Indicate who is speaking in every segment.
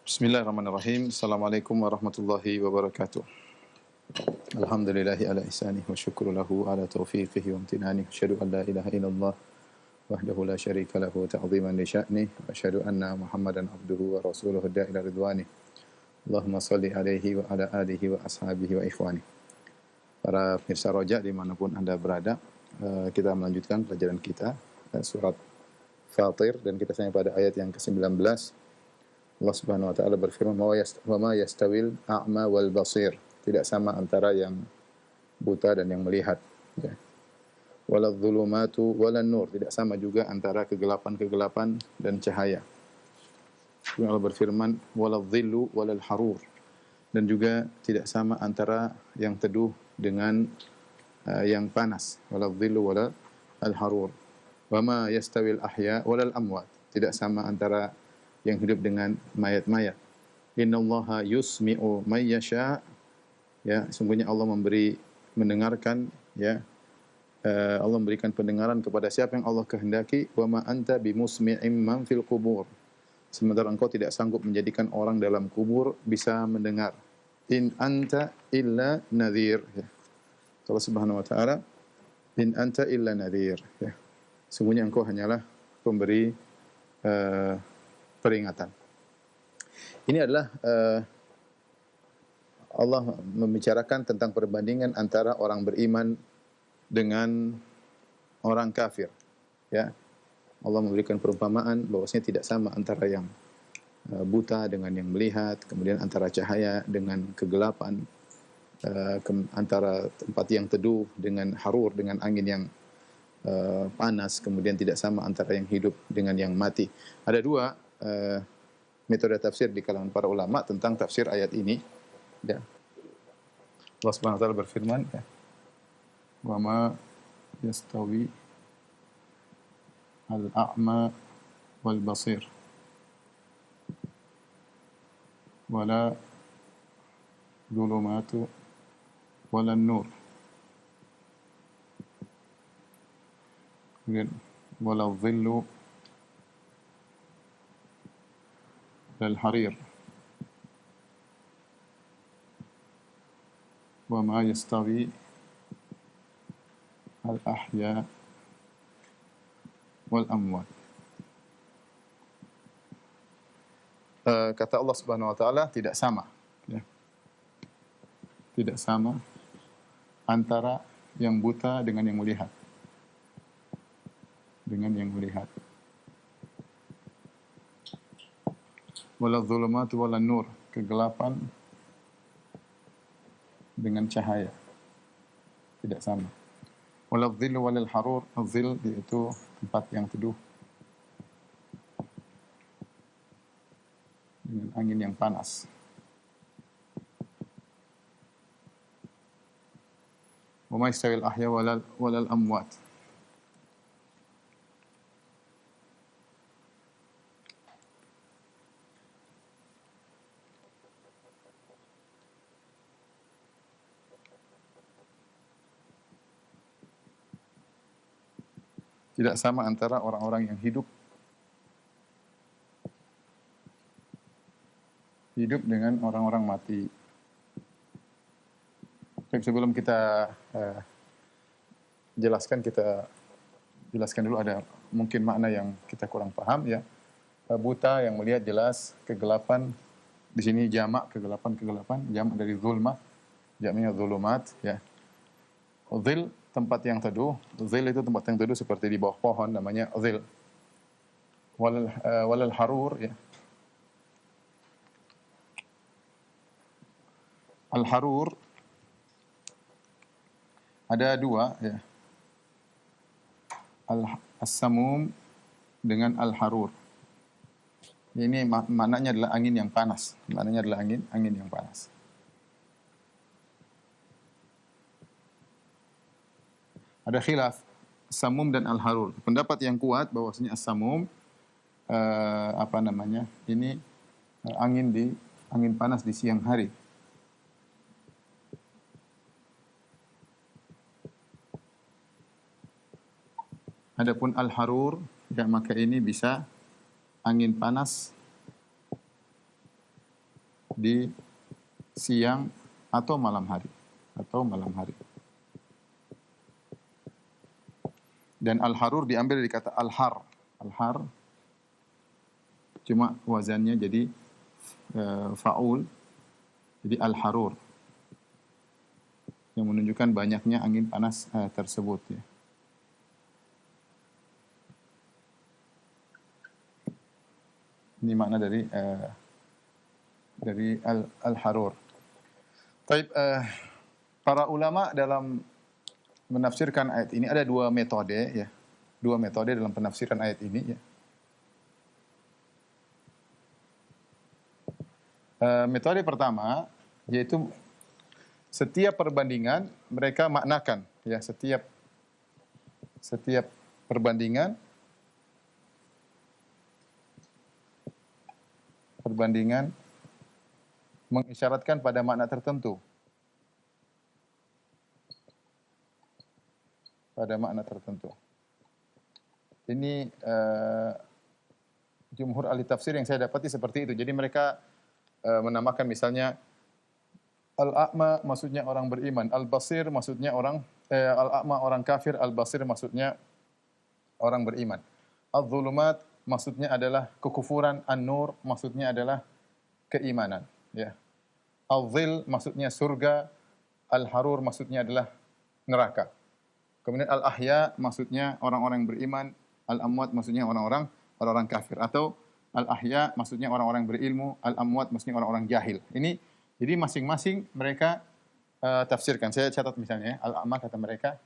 Speaker 1: Bismillahirrahmanirrahim. Assalamualaikum warahmatullahi wabarakatuh. Alhamdulillahi ala ihsanih wa syukru lahu ala taufiqihi wa amtinani. Asyhadu an la ilaha illallah wahdahu la syarika lahu ta'ziman li sya'nih wa asyhadu anna Muhammadan abduhu wa rasuluhu da'ila ridwanih. Allahumma salli alaihi wa ala alihi wa ashabihi wa ikhwani. Para pemirsa Roja dimanapun Anda berada, kita melanjutkan pelajaran kita surat Fatir dan kita sampai pada ayat yang ke-19. Allah Subhanahu wa taala berfirman, "Wa ma yastawil a'ma wal basir." Tidak sama antara yang buta dan yang melihat, ya. Walal dzulumatu walan nur, tidak sama juga antara kegelapan-kegelapan dan cahaya. Kemudian Allah berfirman, "Walal dhillu walal harur." Dan juga tidak sama antara yang teduh dengan yang panas. Walal dhillu walal harur. Wa ma yastawil ahya walal amwat. Tidak sama antara yang hidup dengan mayat-mayat. Innallaha yusmi'u may yasha. Ya, sungguhnya Allah mendengarkan, ya. Allah memberikan pendengaran kepada siapa yang Allah kehendaki. Wa ma anta bimusmi'im man fil qubur. Sementara engkau tidak sanggup menjadikan orang dalam kubur bisa mendengar. In anta illa nadhir. Ya. Allah Subhanahu wa taala, in anta illa nadhir, ya. Sungguhnya engkau hanyalah pemberi peringatan. Ini adalah Allah membicarakan tentang perbandingan antara orang beriman dengan orang kafir. Ya, Allah memberikan perumpamaan bahwasanya tidak sama antara yang buta dengan yang melihat, kemudian antara cahaya dengan kegelapan, antara tempat yang teduh dengan harur, dengan angin yang panas, kemudian tidak sama antara yang hidup dengan yang mati. Ada dua metode tafsir di kalangan para ulama tentang tafsir ayat ini. Ya. Allah Subhanahu wa taala berfirman, ya, "Wa ma yastawi al-a'ma wal basir wala dhulumatu wala nur wala dhillu wal harir wa ma yastawi al-ahya wal amwat." Kata Allah Subhanahu wa taala tidak sama, ya. Tidak sama antara yang buta dengan yang melihat. Dengan yang melihat. Wala dhulumatu wala nur, kegelapan dengan cahaya. Tidak sama. Wala dhillu walal harur, dhil yaitu tempat yang teduh dengan angin yang panas. Wa ma yastawil ahya walal amwat. Tidak sama antara orang-orang yang hidup dengan orang-orang mati. Tapi sebelum kita kita jelaskan dulu, ada mungkin makna yang kita kurang paham, ya. Buta yang melihat jelas, kegelapan di sini jamak kegelapan, jamak dari zulmah, jamaknya zulumat, ya. Zil tempat yang teduh, zil itu tempat yang teduh seperti di bawah pohon, namanya zil. Walal harur, ya. Al-harur ada dua, ya. As-samum dengan al-harur. Ini maknanya adalah angin yang panas. Maknanya adalah angin yang panas. Ada khilaf samum dan al-harur. Pendapat yang kuat bahwasanya as-samum ini angin panas di siang hari. Adapun al-harur, ya, maka ini bisa angin panas di siang atau malam hari. Dan al-harur diambil dari kata al-har. Al-har cuma wazannya jadi faul, jadi al-harur, yang menunjukkan banyaknya angin panas tersebut ya. Ini makna dari al-harur. Taib, para ulama dalam menafsirkan ayat ini ada dua metode ya. Dua metode dalam penafsiran ayat ini ya. Metode pertama yaitu setiap perbandingan mereka maknakan ya, setiap perbandingan mengisyaratkan pada makna tertentu. Ini jumhur ahli tafsir yang saya dapati seperti itu. Jadi mereka menamakan misalnya al-a'ma maksudnya orang beriman, al-basir maksudnya al-a'ma orang kafir, al-basir maksudnya orang beriman. Al-zulumat maksudnya adalah kekufuran, an-nur maksudnya adalah keimanan, ya. Al-zil maksudnya surga, al-harur maksudnya adalah neraka. Kemudian al-ahya maksudnya orang-orang beriman, al-amwat maksudnya orang-orang kafir, atau al-ahya maksudnya orang-orang berilmu, al-amwat maksudnya orang-orang jahil. Ini jadi masing-masing mereka tafsirkan. Saya catat misalnya, al-a'ma kata mereka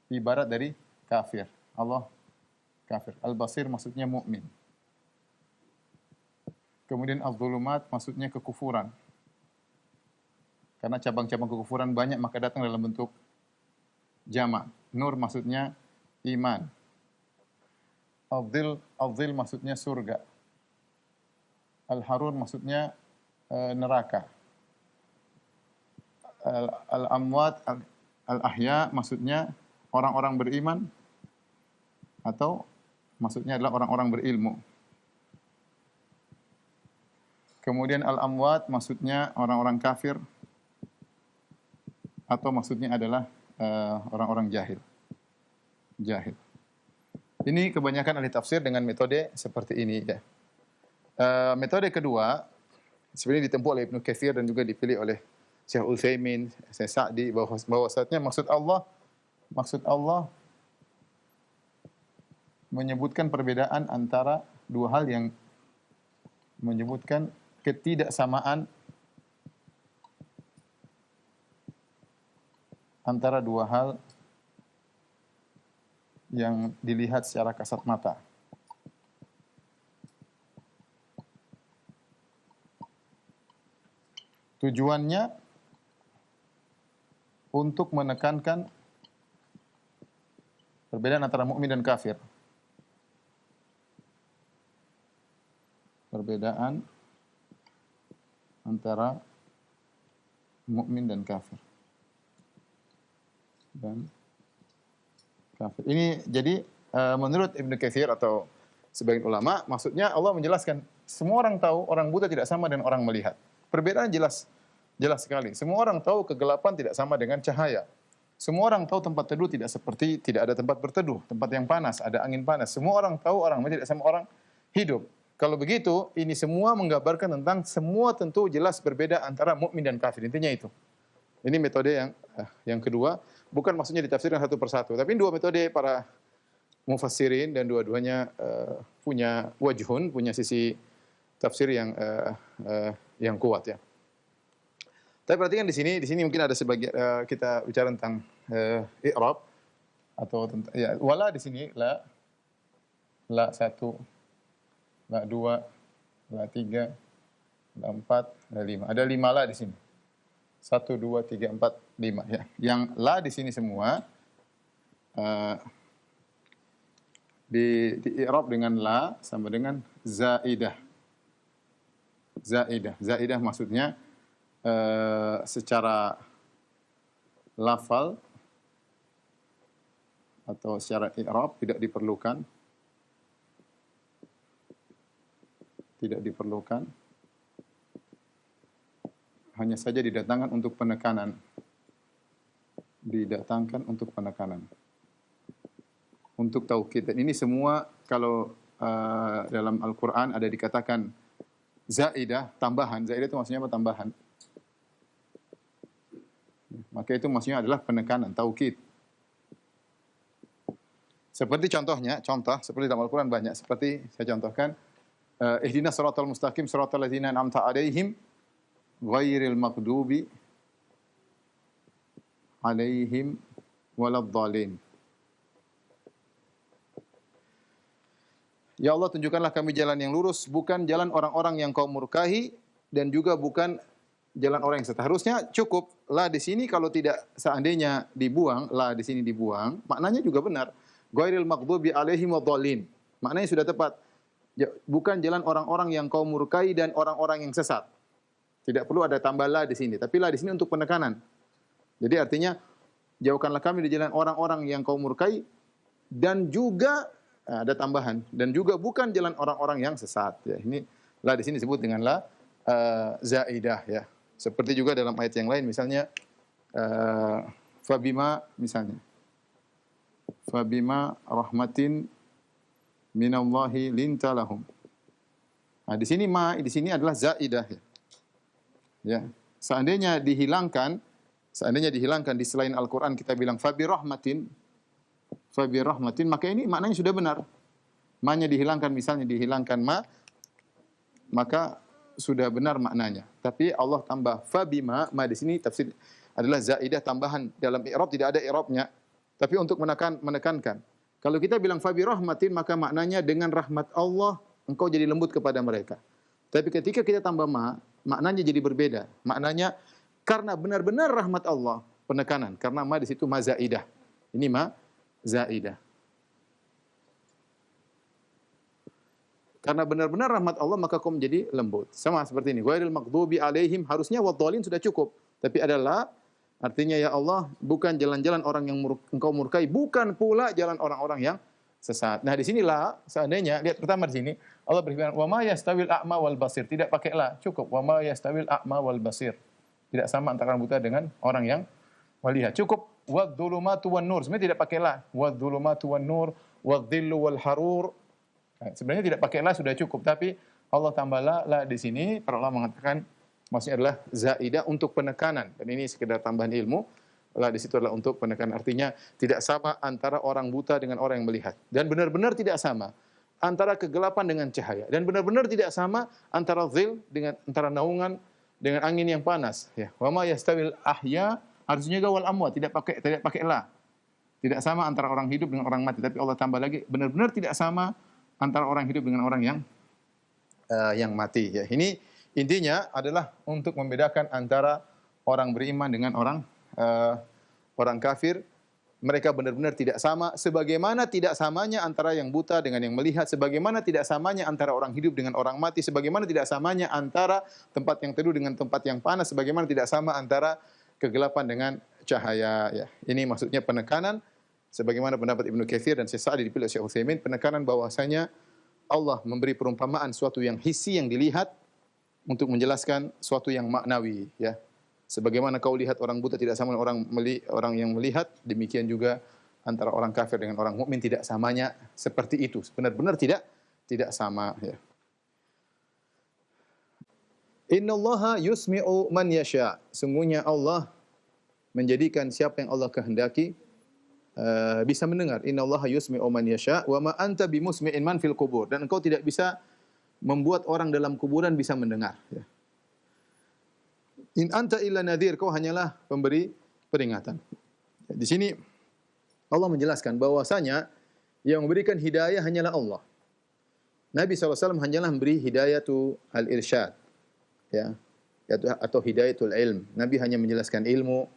Speaker 1: ibarat dari kafir. Allah kafir. Al-basir maksudnya mukmin. Kemudian al-zulumat maksudnya kekufuran. Karena cabang-cabang kekufuran banyak maka datang dalam bentuk jamak. Nur maksudnya iman. Al-zil maksudnya surga. Al-harur maksudnya neraka. Al-amwat, al-ahya maksudnya orang-orang beriman, atau maksudnya adalah orang-orang berilmu. Kemudian al-amwat maksudnya orang-orang kafir, atau maksudnya adalah orang-orang jahil. Ini kebanyakan ahli tafsir dengan metode seperti ini ya. Metode kedua sebenarnya ditempuh oleh Ibnu Katsir dan juga dipilih oleh Syekh Utsaimin, Syekh Sa'di, bahwasanya maksud Allah menyebutkan perbedaan antara dua hal yang menyebutkan ketidaksamaan antara dua hal yang dilihat secara kasat mata. Tujuannya untuk menekankan perbedaan antara mukmin dan kafir. Perbedaan antara mukmin dan kafir. Ini jadi menurut Ibnu Katsir atau sebagian ulama, maksudnya Allah menjelaskan semua orang tahu orang buta tidak sama dengan orang melihat. Perbedaan jelas sekali. Semua orang tahu kegelapan tidak sama dengan cahaya. Semua orang tahu tempat teduh tidak ada tempat berteduh, tempat yang panas, ada angin panas. Semua orang tahu orang mati tidak sama orang hidup. Kalau begitu, ini semua menggambarkan tentang semua tentu jelas berbeda antara mukmin dan kafir. Intinya itu. Ini metode yang kedua, bukan maksudnya ditafsirkan satu persatu, tapi dua metode para mufassirin dan dua-duanya punya wajhun, punya sisi tafsir yang kuat ya. Tapi perhatikan di sini mungkin ada sebagian kita bicara tentang i'rab atau tentang ya, wala di sini la 1, la 2, la 3, la 4, la 5. Ada 5 la di sini. 1 2 3 4 5 ya. Yang la di sini semua di i'rab dengan la sama dengan zaidah. Zaidah maksudnya secara lafal atau secara i'rab tidak diperlukan hanya saja didatangkan untuk penekanan. Didatangkan untuk penekanan. Untuk taukid. Dan ini semua kalau dalam Al-Quran ada dikatakan zaidah, tambahan. Zaidah itu maksudnya apa? Tambahan. Maka itu maksudnya adalah penekanan, taukid. Seperti contohnya, seperti dalam Al-Quran banyak. Seperti saya contohkan, ihdinas siratal mustaqim siratal ladzina an'amta 'alaihim ghairil maghdubi 'alaihim waladhdallin. Ya Allah, tunjukkanlah kami jalan yang lurus, bukan jalan orang-orang yang kau murkahi, dan juga bukan jalan orang yang sesat. Harusnya cukup la di sini, kalau tidak seandainya dibuang, la di sini dibuang, maknanya juga benar. Ghairil maghdubi 'alaihim waladhdallin. Maknanya sudah tepat. Bukan jalan orang-orang yang kau murkai dan orang-orang yang sesat. Tidak perlu ada tambah la di sini, tapi la di sini untuk penekanan. Jadi artinya jauhkanlah kami di jalan orang-orang yang kau murkai dan juga ada tambahan, dan juga bukan jalan orang-orang yang sesat. Ya, ini la di sini disebut dengan la zaidah, ya. Seperti juga dalam ayat yang lain, misalnya fabima, misalnya fabima rahmatin minallahi linta lahum. Nah, di sini di sini adalah zaidah, ya. Ya, seandainya dihilangkan di selain Al-Qur'an, kita bilang fabi rahmatin, maka ini maknanya sudah benar. Ma-nya dihilangkan, misalnya dihilangkan maka sudah benar maknanya. Tapi Allah tambah fabima, ma di sini tafsir adalah zaidah, tambahan. Dalam i'rab tidak ada i'rabnya, tapi untuk menekankan. Kalau kita bilang fabi rahmatin, maka maknanya dengan rahmat Allah engkau jadi lembut kepada mereka. Tapi ketika kita tambah maknanya jadi berbeda. Maknanya karena benar-benar rahmat Allah, penekanan. Karena ma di situ ma zaidah. Ini ma zaidah. Karena benar-benar rahmat Allah, maka kau menjadi lembut. Sama seperti ini. Ghairil maghdubi 'alaihim, harusnya wadhdallin sudah cukup. Tapi adalah artinya, ya Allah, bukan jalan-jalan orang yang engkau murkai, bukan pula jalan orang-orang yang sesat. Nah, di sinilah seandainya lihat pertama di sini Allah berfirman, "Wa ma yastawil a'ma wal basir." Tidak pakai la, cukup. "Wa ma yastawil a'ma wal basir." Tidak sama antara orang buta dengan orang yang melihat. Cukup wadh-dhulumatu wan nur. Sebenarnya tidak pakai la. Wadh-dhulumatu wan nur, wadh-dhillu wal harur. Nah, sebenarnya tidak pakai la sudah cukup, tapi Allah tambah la di sini. Para ulama mengatakan maksudnya adalah zaidah untuk penekanan. Dan ini sekedar tambahan ilmu. La di situ adalah untuk penekanan. Artinya tidak sama antara orang buta dengan orang yang melihat. Dan benar-benar tidak sama antara kegelapan dengan cahaya. Dan benar-benar tidak sama antara dhil dengan antara naungan dengan angin yang panas. Ya. Wa ma yastawil ahya, harusnya juga wal amwat, tidak pakai la. Tidak sama antara orang hidup dengan orang mati, tapi Allah tambah lagi benar-benar tidak sama antara orang hidup dengan orang yang mati. Ya. Ini intinya adalah untuk membedakan antara orang beriman dengan orang kafir. Mereka benar-benar tidak sama, sebagaimana tidak samanya antara yang buta dengan yang melihat, sebagaimana tidak samanya antara orang hidup dengan orang mati, sebagaimana tidak samanya antara tempat yang teduh dengan tempat yang panas, sebagaimana tidak sama antara kegelapan dengan cahaya. Ya. Ini maksudnya penekanan, sebagaimana pendapat Ibnu Katsir dan Syekh Sa'di dipilih Syekh Utsaimin, penekanan bahwasanya Allah memberi perumpamaan suatu yang hissi yang dilihat untuk menjelaskan suatu yang maknawi. Ya. Sebagaimana kau lihat orang buta tidak sama dengan orang yang melihat, demikian juga antara orang kafir dengan orang mukmin tidak samanya seperti itu. Benar-benar tidak sama. Ya. Innallaha yusmi'u man yasha. Sungguhnya Allah menjadikan siapa yang Allah kehendaki bisa mendengar. Innallaha yusmi'u man yasha wa ma anta bimusmi'in man fil qubur. Dan engkau tidak bisa membuat orang dalam kuburan bisa mendengar. Ya. In anta illa nadhir, kau hanyalah pemberi peringatan. Di sini Allah menjelaskan bahwasanya yang memberikan hidayah hanyalah Allah. Nabi SAW hanyalah memberi hidayatu al-irsyad, ya, atau hidayatul ilm. Nabi hanya menjelaskan ilmu,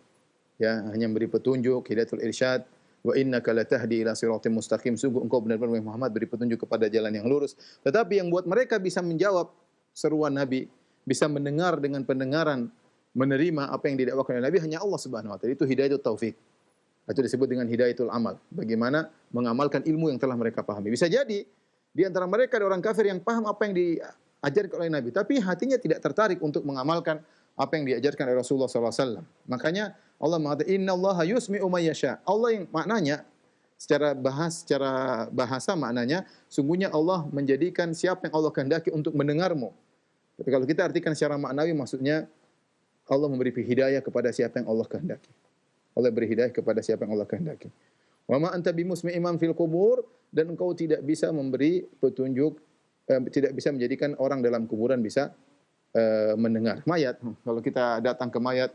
Speaker 1: ya, hanya memberi petunjuk, hidayatul irsyad. Wa innaka latahdi ila siratim mustaqim. Sungguh engkau benar-benar Muhammad beri petunjuk kepada jalan yang lurus. Tetapi yang buat mereka bisa menjawab seruan Nabi, bisa mendengar dengan pendengaran, menerima apa yang didakwakan oleh Nabi, hanya Allah Subhanahu wa taala. Itu hidayatul taufik. Itu disebut dengan hidayatul amal. Bagaimana mengamalkan ilmu yang telah mereka pahami. Bisa jadi di antara mereka ada orang kafir yang paham apa yang diajarkan oleh Nabi, tapi hatinya tidak tertarik untuk mengamalkan apa yang diajarkan oleh Rasulullah SAW. Makanya Allah mengatakan, Inna Allah yusmi'u may yasha. Allah yang maknanya secara bahasa maknanya, sungguhnya Allah menjadikan siapa yang Allah kehendaki untuk mendengarmu. Tapi kalau kita artikan secara maknawi, maksudnya Allah memberi hidayah kepada siapa yang Allah kehendaki. Allah beri hidayah kepada siapa yang Allah kehendaki. Wa ma anta bimusmi'in man fil qubur, dan engkau tidak bisa memberi petunjuk, tidak bisa menjadikan orang dalam kuburan bisa mendengar. Mayat, kalau kita datang ke mayat,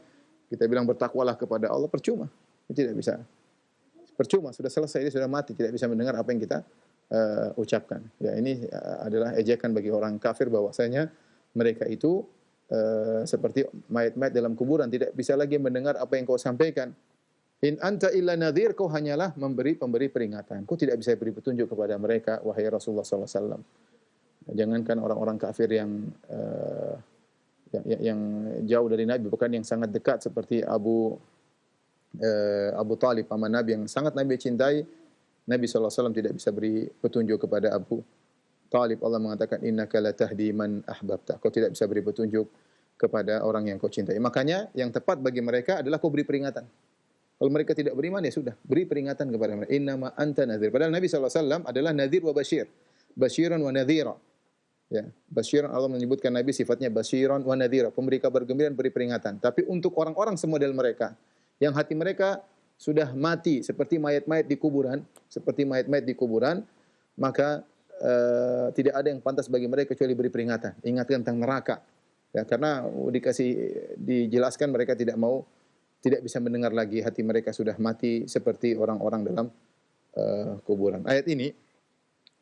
Speaker 1: kita bilang bertakwalah kepada Allah, percuma. Tidak bisa. Percuma, sudah selesai, dia sudah mati, tidak bisa mendengar apa yang kita ucapkan. Ya, ini adalah ejekan bagi orang kafir bahwasanya mereka itu seperti mayat-mayat dalam kuburan, tidak bisa lagi mendengar apa yang kau sampaikan. In anta illa nadhir, kau hanyalah pemberi peringatan. Kau tidak bisa beri petunjuk kepada mereka, wahai Rasulullah sallallahu alaihi wasallam. Jangankan orang-orang kafir yang jauh dari Nabi, bukan yang sangat dekat seperti Abu Talib, paman Nabi yang sangat Nabi cintai, Nabi sallallahu alaihi wasallam tidak bisa beri petunjuk kepada Abu Talib. Allah mengatakan, innaka latahdi man ahbabta. Kau tidak bisa beri petunjuk kepada orang yang kau cintai. Makanya yang tepat bagi mereka adalah kau beri peringatan. Kalau mereka tidak beriman, ya sudah, beri peringatan kepada mereka. Innama anta nadhir. Padahal Nabi SAW adalah nadhir wa bashir. Basyiran wa nadhira. Ya, basyiran, Allah menyebutkan Nabi sifatnya basyiran wa nadhira, pemberi kabar gembira dan beri peringatan. Tapi untuk orang-orang semodel mereka, yang hati mereka sudah mati seperti mayat-mayat di kuburan, maka tidak ada yang pantas bagi mereka kecuali beri peringatan, ingatkan tentang neraka. Ya, karena dijelaskan mereka tidak bisa mendengar lagi, hati mereka sudah mati seperti orang-orang dalam kuburan. Ayat ini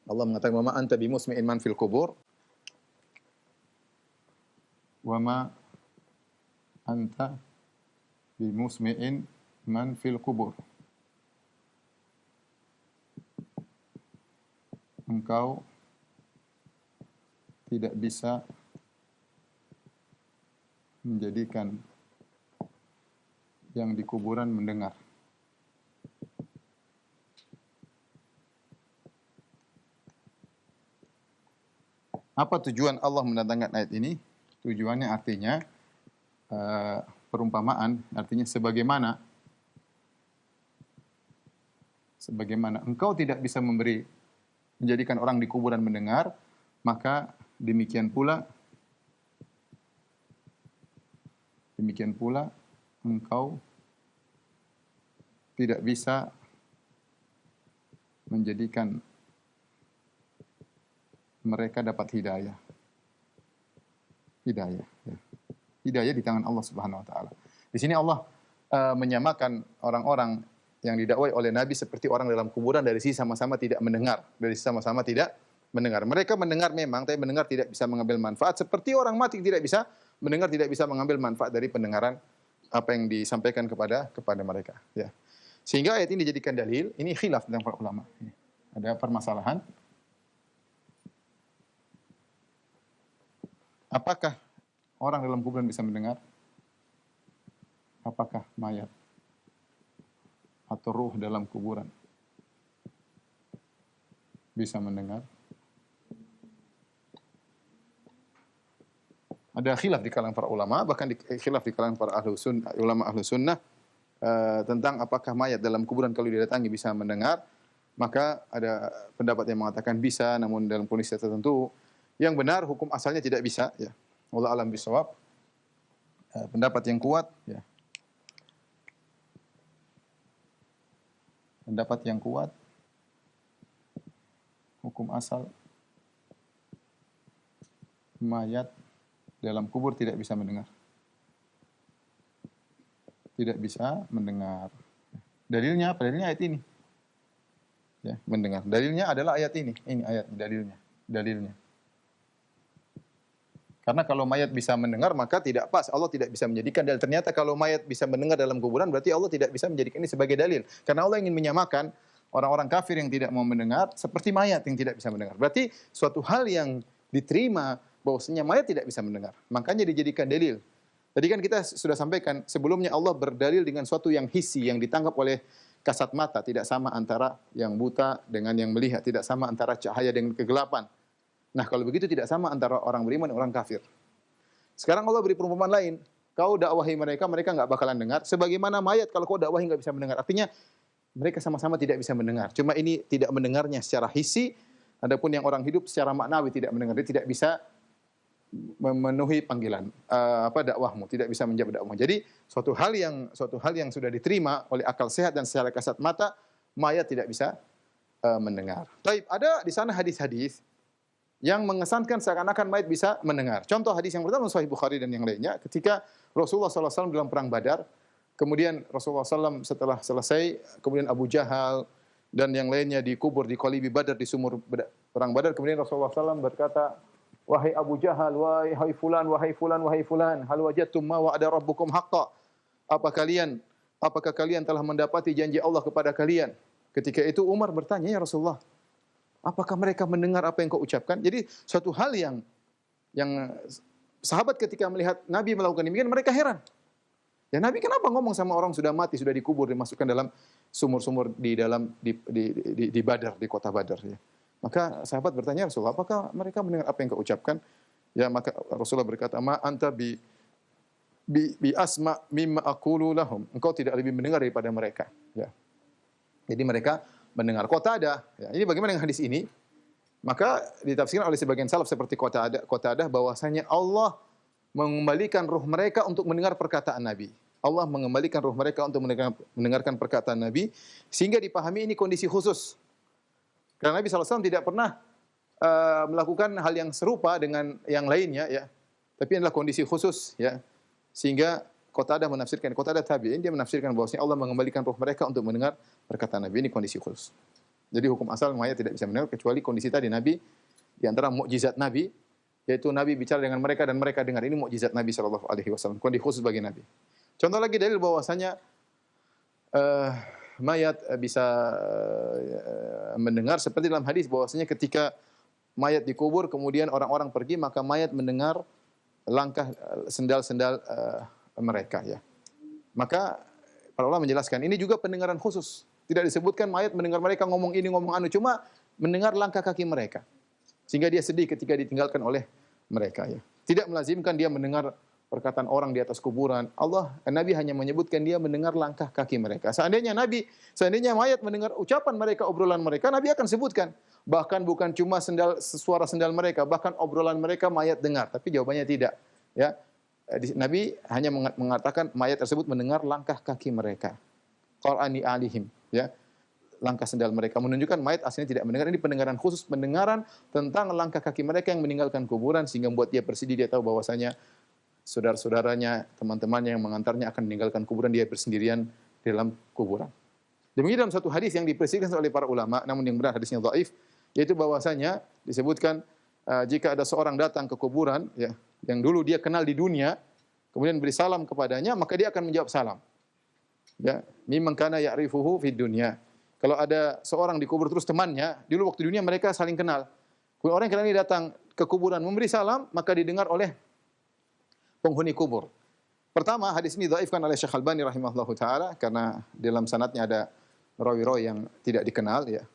Speaker 1: Allah mengatakan, "Wa ma anta bimusmi'in man fil qubur." Wa ma anta bimusmi'in man fil qubur. Engkau tidak bisa menjadikan yang di kuburan mendengar. Apa tujuan Allah mendatangkan ayat ini? Tujuannya artinya perumpamaan, artinya sebagaimana engkau tidak bisa menjadikan orang di kuburan mendengar, maka demikian pula engkau tidak bisa menjadikan mereka dapat hidayah. Hidayah di tangan Allah Subhanahu wa taala. Di sini Allah menyamakan orang-orang yang didakwai oleh Nabi seperti orang dalam kuburan dari sisi sama-sama tidak mendengar, Mereka mendengar memang, tapi mendengar tidak bisa mengambil manfaat, seperti orang mati tidak bisa mendengar, tidak bisa mengambil manfaat dari pendengaran apa yang disampaikan kepada mereka. Ya. Sehingga ayat ini dijadikan dalil. Ini khilaf tentang para ulama. Ada permasalahan. Apakah orang dalam kuburan bisa mendengar? Apakah mayat atau ruh dalam kuburan bisa mendengar? Ada khilaf di kalangan para ulama, bahkan khilaf di kalangan para ulama ahlu sunnah tentang apakah mayat dalam kuburan kalau didatangi bisa mendengar. Maka ada pendapat yang mengatakan bisa, namun dalam kondisi tertentu. Yang benar hukum asalnya tidak bisa. Ya. Wallahu a'lam bishawab. Pendapat yang kuat, ya. Pendapat yang kuat, hukum asal mayat dalam kubur tidak bisa mendengar. Tidak bisa mendengar. Dalilnya apa? Dalilnya ayat ini. Ya, mendengar. Dalilnya adalah ayat ini. Ini ayat dalilnya. Karena kalau mayat bisa mendengar maka tidak pas. Allah tidak bisa menjadikan dalil. Ternyata kalau mayat bisa mendengar dalam kuburan berarti Allah tidak bisa menjadikan ini sebagai dalil. Karena Allah ingin menyamakan orang-orang kafir yang tidak mau mendengar seperti mayat yang tidak bisa mendengar. Berarti suatu hal yang diterima bahwasanya mayat tidak bisa mendengar. Makanya dijadikan dalil. Tadi kan kita sudah sampaikan sebelumnya Allah berdalil dengan suatu yang hissi yang ditangkap oleh kasat mata, tidak sama antara yang buta dengan yang melihat, tidak sama antara cahaya dengan kegelapan. Nah, kalau begitu tidak sama antara orang beriman dan orang kafir. Sekarang Allah beri perumpamaan lain. Kau dakwahi mereka, mereka enggak bakalan dengar. Sebagaimana mayat kalau kau dakwahi enggak bisa mendengar. Artinya mereka sama-sama tidak bisa mendengar. Cuma ini tidak mendengarnya secara hissi, adapun yang orang hidup secara maknawi tidak mendengar. Dia tidak bisa memenuhi panggilan dakwahmu, tidak bisa menjawab dakwahmu. Jadi suatu hal yang sudah diterima oleh akal sehat dan secara kasat mata, mayat tidak bisa mendengar. Taib, ada di sana hadis-hadis yang mengesankan seakan-akan mayat bisa mendengar. Contoh hadis yang pertama Sahih Bukhari dan yang lainnya, ketika Rasulullah SAW dalam perang Badar, kemudian Rasulullah SAW setelah selesai, kemudian Abu Jahal dan yang lainnya dikubur di Qalibi Badar di sumur perang Badar. Kemudian Rasulullah SAW berkata, wahai Abu Jahal, wahai fulan, wahai fulan, wahai fulan, hal wajadtum ma wa'ada rabbukum haqqan? Apakah kalian telah mendapati janji Allah kepada kalian? Ketika itu Umar bertanya, ya Rasulullah, apakah mereka mendengar apa yang kau ucapkan? Jadi suatu hal yang sahabat ketika melihat Nabi melakukan demikian, mereka heran. Ya Nabi kenapa ngomong sama orang sudah mati, sudah dikubur, dimasukkan dalam sumur-sumur di Badar, di kota Badar ya. Maka sahabat bertanya, Rasulullah, apakah mereka mendengar apa yang kau ucapkan? Ya, maka Rasulullah berkata, ma anta bi asma mimma aqulu lahum. Engkau tidak lebih mendengar daripada mereka, ya. Jadi mereka mendengar. Qatadah, ya. Ini bagaimana dengan hadis ini? Maka ditafsirkan oleh sebagian salaf seperti Qatadah bahwasanya Allah mengembalikan ruh mereka untuk mendengar perkataan Nabi. Allah mengembalikan ruh mereka untuk mendengarkan perkataan Nabi sehingga dipahami ini kondisi khusus. Karena Nabi SAW tidak pernah melakukan hal yang serupa dengan yang lainnya, ya. Tapi adalah kondisi khusus, ya. Sehingga Qatadah menafsirkan, Qatadah tabi'in, dia menafsirkan bahwasanya Allah mengembalikan ruh mereka untuk mendengar perkataan Nabi. Ini kondisi khusus. Jadi hukum asal mayat tidak bisa mendengar kecuali kondisi tadi Nabi di antara mukjizat Nabi, yaitu Nabi bicara dengan mereka dan mereka dengar. Ini mukjizat Nabi SAW. Kondisi khusus bagi Nabi. Contoh lagi dalil bahwasanya mayat bisa mendengar seperti dalam hadis bahwasanya ketika mayat dikubur kemudian orang-orang pergi maka mayat mendengar langkah sendal-sendal mereka, ya. Maka para ulama menjelaskan ini juga pendengaran khusus. Tidak disebutkan mayat mendengar mereka ngomong ini ngomong anu, cuma mendengar langkah kaki mereka. Sehingga dia sedih ketika ditinggalkan oleh mereka, ya. Tidak melazimkan dia mendengar perkataan orang di atas kuburan. Nabi hanya menyebutkan dia mendengar langkah kaki mereka. Seandainya mayat mendengar ucapan mereka, obrolan mereka, Nabi akan sebutkan. Bahkan bukan cuma suara sendal mereka, bahkan obrolan mereka mayat dengar. Tapi jawabannya tidak. Ya, Nabi hanya mengatakan mayat tersebut mendengar langkah kaki mereka. Qur'ani alihim, ya. Langkah sendal mereka menunjukkan mayat aslinya tidak mendengar. Ini pendengaran khusus, pendengaran tentang langkah kaki mereka yang meninggalkan kuburan sehingga membuat dia bersedih. Dia tahu bahwasanya saudara-saudaranya, teman-temannya yang mengantarnya akan meninggalkan kuburan, dia bersendirian di dalam kuburan. Demikian dalam satu hadis yang diperselisihkan oleh para ulama, namun yang benar hadisnya dhaif, yaitu bahwasanya disebutkan jika ada seorang datang ke kuburan, ya, yang dulu dia kenal di dunia, kemudian beri salam kepadanya, maka dia akan menjawab salam. Ya, mimman kana ya'rifuhu fid dunya. Kalau ada seorang dikubur terus temannya, dulu waktu dunia mereka saling kenal. Kalau orang yang datang ke kuburan memberi salam, maka didengar oleh penghuni kubur. Pertama, hadis ini dhaifkan oleh Syekh Albani rahimahullahu taala karena dalam sanadnya ada rawi-rawi yang tidak dikenal, ya.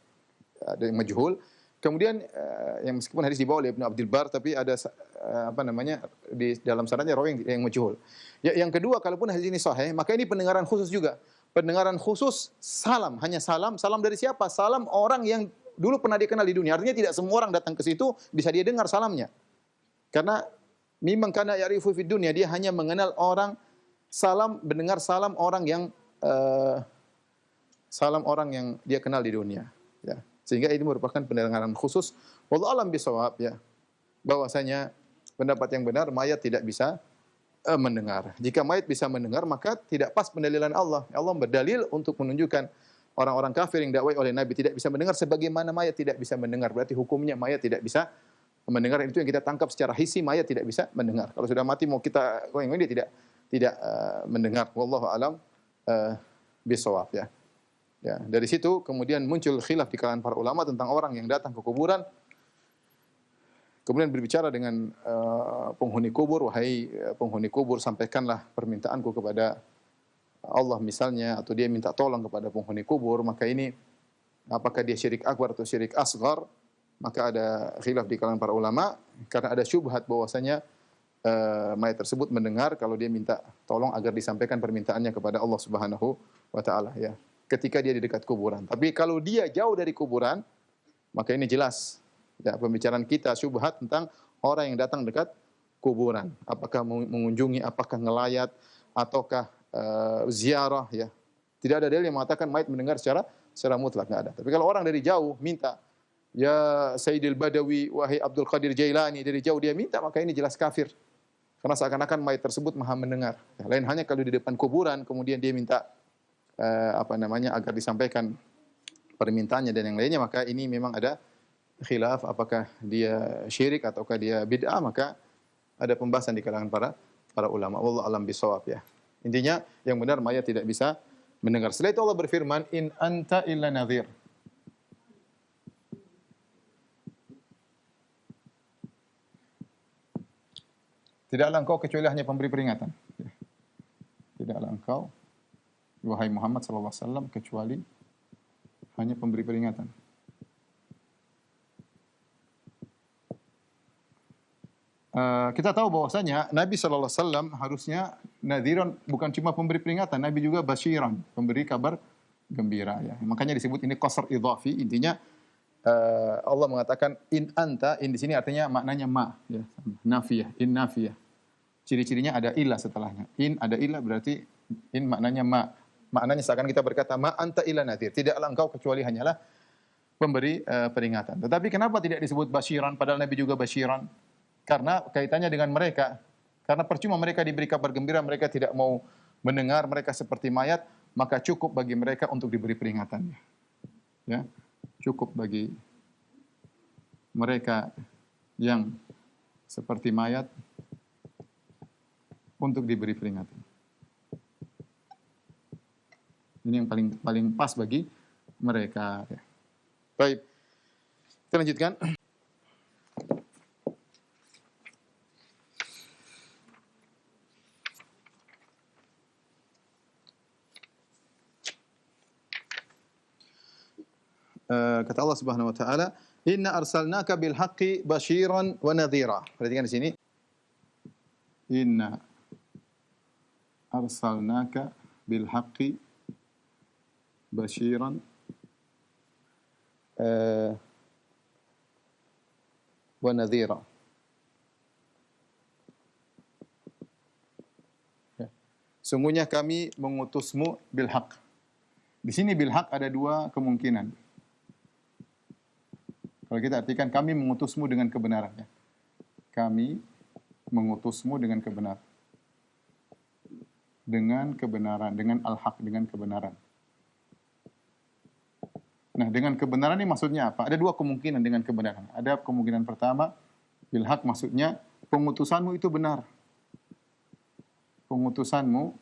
Speaker 1: Ada yang majhul. Kemudian yang meskipun hadis dibawa oleh Ibnu Abdul Bar tapi ada di dalam sanadnya rawi yang majhul. Ya, yang kedua, kalaupun hadis ini sahih, maka ini pendengaran khusus juga. Pendengaran khusus salam, hanya salam. Salam dari siapa? Salam orang yang dulu pernah dikenal di dunia. Artinya tidak semua orang datang ke situ bisa dia dengar salamnya. Karena mimman kana ya'rifu fid dunya, dia hanya mengenal orang mendengar salam orang yang dia kenal di dunia, ya. Sehingga ini merupakan pendengaran khusus. Wallahu a'lam bishawab, ya. Bahwasanya pendapat yang benar mayat tidak bisa mendengar. Jika mayat bisa mendengar maka tidak pas pendalilan Allah. Allah berdalil untuk menunjukkan orang-orang kafir yang dakwai oleh Nabi tidak bisa mendengar sebagaimana mayat tidak bisa mendengar. Berarti hukumnya mayat tidak bisa mendengar. Itu yang kita tangkap secara hissi, mayat tidak bisa mendengar. Kalau sudah mati mau kita goyang dia tidak mendengar. Wallahu a'lam bishawab, ya. Ya, dari situ kemudian muncul khilaf di kalangan para ulama tentang orang yang datang ke kuburan kemudian berbicara dengan penghuni kubur, wahai penghuni kubur, sampaikanlah permintaanku kepada Allah misalnya, atau dia minta tolong kepada penghuni kubur, maka ini apakah dia syirik akbar atau syirik asghar? maka ada khilaf di kalangan para ulama karena ada syubhat bahwasanya mayat tersebut mendengar kalau dia minta tolong agar disampaikan permintaannya kepada Allah Subhanahu wa taala ya. Ketika dia di dekat kuburan. Tapi kalau dia jauh dari kuburan, maka ini jelas ya pembicaraan kita syubhat tentang orang yang datang dekat kuburan. Apakah mengunjungi, apakah ngelayat ataukah ziarah ya. Tidak ada dalil yang mengatakan mayat mendengar secara mutlak, enggak ada. Tapi kalau orang dari jauh minta, ya Sayyidil Badawi, wahai Abdul Qadir Jailani, dari jauh dia minta, maka ini jelas kafir. Karena seakan-akan mayat tersebut maha mendengar. Ya, lain halnya kalau di depan kuburan kemudian dia minta agar disampaikan permintaannya dan yang lainnya, maka ini memang ada khilaf apakah dia syirik ataukah dia bid'ah, maka ada pembahasan di kalangan para ulama. Wallahu alam bisawab ya. Intinya yang benar mayat tidak bisa mendengar. Setelah itu Allah berfirman, in anta illa nadhir. Tidaklah engkau kecuali hanya pemberi peringatan. Tidaklah engkau, wahai Muhammad sallallahu alaihi wasallam, kecuali hanya pemberi peringatan. Kita tahu bahwasanya Nabi sallallahu alaihi wasallam harusnya nadhiran, bukan cuma pemberi peringatan, Nabi juga basyiran, pemberi kabar gembira ya. Makanya disebut ini qasr idhafi, intinya Allah mengatakan in anta, in di sini artinya maknanya ma ya, nafiyah, in nafiyah. Ciri-cirinya ada ilah setelahnya. In ada ilah berarti in maknanya ma. Maknanya seakan kita berkata ma anta illa nadhir. Tidaklah engkau kecuali hanyalah pemberi peringatan. Tetapi kenapa tidak disebut basyiran padahal Nabi juga basyiran? Karena kaitannya dengan mereka. Karena percuma mereka diberi kabar gembira, mereka tidak mau mendengar, mereka seperti mayat, maka cukup bagi mereka untuk diberi peringatan. Ya, cukup bagi mereka yang seperti mayat untuk diberi peringatan. Ini yang paling pas bagi mereka. Ya. Baik, kita lanjutkan. Kata Allah Subhanahu wa taala, "Inna arsalnaka bil haqqi basyiran wa nadhira." Perhatikan di sini. Inna arsalnaka bil haqqi basyiran wa nadhira. Ya. Sungguhnya kami mengutusmu bil haqq. Di sini bil haqq ada dua kemungkinan. Kalau kita artikan kami mengutusmu dengan kebenaran ya. Kami mengutusmu dengan kebenaran. Dengan kebenaran, dengan al-haq, dengan kebenaran. Nah, dengan kebenaran ini maksudnya apa? Ada dua kemungkinan dengan kebenaran. Ada kemungkinan pertama, bil haq maksudnya pengutusanmu itu benar. Pengutusanmu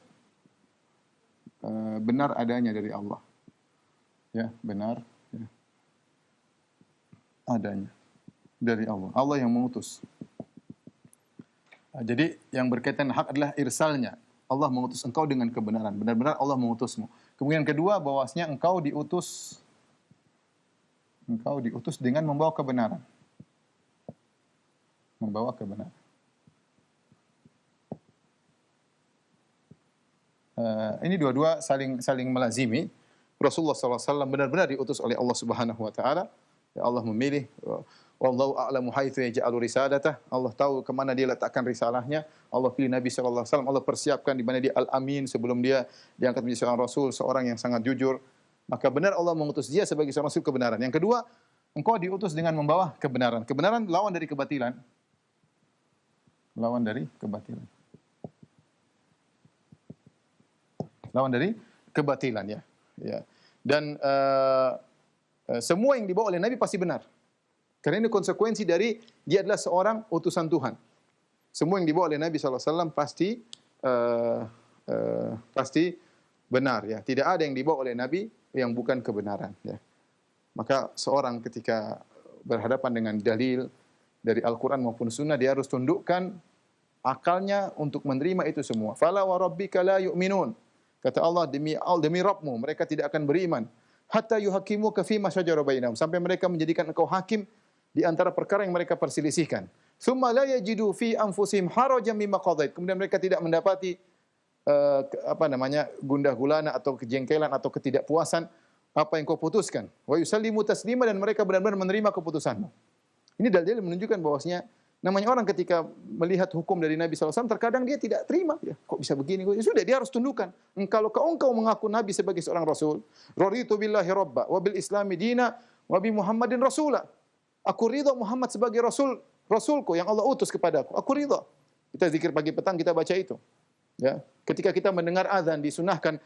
Speaker 1: benar adanya dari Allah. Ya, benar. Ya. Adanya dari Allah. Allah yang mengutus. Jadi yang berkaitan hak adalah irsalnya. Allah mengutus engkau dengan kebenaran. Benar-benar Allah mengutusmu. Kemudian kedua, bahwasanya engkau diutus dengan membawa kebenaran. Membawa kebenaran. Ini dua-dua saling melazimi. Rasulullah SAW benar-benar diutus oleh Allah Subhanahu wa taala. Ya, Allah memilih, wallahu a'lamu haitsu yaj'alu risalatah. Allah tahu ke mana dia letakkan risalahnya. Allah pilih Nabi sallallahu alaihi wasallam, Allah persiapkan di mana dia al-amin sebelum dia diangkat menjadi seorang rasul, seorang yang sangat jujur. Maka benar Allah mengutus dia sebagai seorang rasul kebenaran. Yang kedua, engkau diutus dengan membawa kebenaran. Kebenaran lawan dari kebatilan. Lawan dari kebatilan. Lawan dari kebatilan ya. Ya. Dan semua yang dibawa oleh Nabi pasti benar. Karena ini konsekuensi dari dia adalah seorang utusan Tuhan. Semua yang dibawa oleh Nabi SAW pasti benar ya. Tidak ada yang dibawa oleh Nabi yang bukan kebenaran ya. Maka seorang ketika berhadapan dengan dalil dari Al-Quran maupun Sunnah, dia harus tundukkan akalnya untuk menerima itu semua. Fala wa rabbika la yu'minun. Kata Allah, demi Rabbmu, mereka tidak akan beriman. Hatta yuhakimu ka fima syajara bainahum, sampai mereka menjadikan engkau hakim di antara perkara yang mereka perselisihkan. Tsumma la yajidu fi anfusihim harajan mimma qadait. Kemudian mereka tidak mendapati gundah gulana atau kejengkelan atau ketidakpuasan apa yang kau putuskan. Wa yusallimu taslima, dan mereka benar-benar menerima keputusanmu. Ini dalil menunjukkan bahwasanya namanya orang ketika melihat hukum dari Nabi SAW, terkadang dia tidak terima. Ya, kok bisa begini? Ya, sudah, dia harus tundukkan. Kalau engkau mengaku Nabi sebagai seorang Rasul, raditu billahi rabba, wa bil islami dina, wa bi Muhammadin rasula. Aku ridha Muhammad sebagai Rasulku yang Allah utus kepadaku. Aku ridha. Kita zikir pagi petang, kita baca itu. Ya, ketika kita mendengar azan disunahkan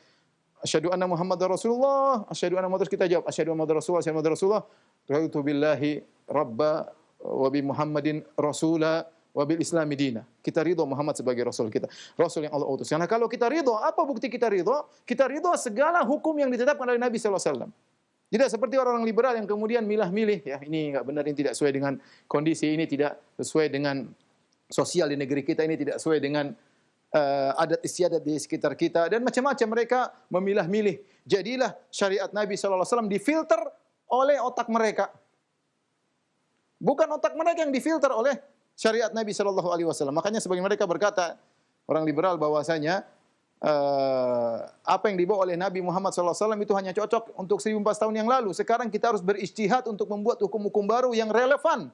Speaker 1: asyhadu anna Muhammadar Rasulullah, asyhadu anna Muhammadar, kita jawab asyhadu anna Muhammadar Rasulullah, asyhadu anna Muhammadar Rasulullah, raditu billahi rabba wa bi Muhammadin rasula wa bil islami dina. Kita ridha Muhammad sebagai rasul kita, rasul yang Allah utus. Karena kalau kita ridha, apa bukti kita ridha? Kita ridha segala hukum yang ditetapkan oleh Nabi sallallahu alaihi wasallam. Tidak seperti orang-orang liberal yang kemudian milah-milih, ya ini enggak benar, ini tidak sesuai dengan kondisi, ini tidak sesuai dengan sosial di negeri kita, ini tidak sesuai dengan adat istiadat di sekitar kita, dan macam-macam mereka memilah-milih. Jadilah syariat Nabi sallallahu alaihi wasallam difilter oleh otak mereka. Bukan otak mereka yang difilter oleh syariat Nabi sallallahu alaihi wasallam. Makanya sebagian mereka berkata, orang liberal, bahwasanya apa yang dibawa oleh Nabi Muhammad sallallahu alaihi wasallam itu hanya cocok untuk 1400 tahun yang lalu. Sekarang kita harus berijtihad untuk membuat hukum-hukum baru yang relevan,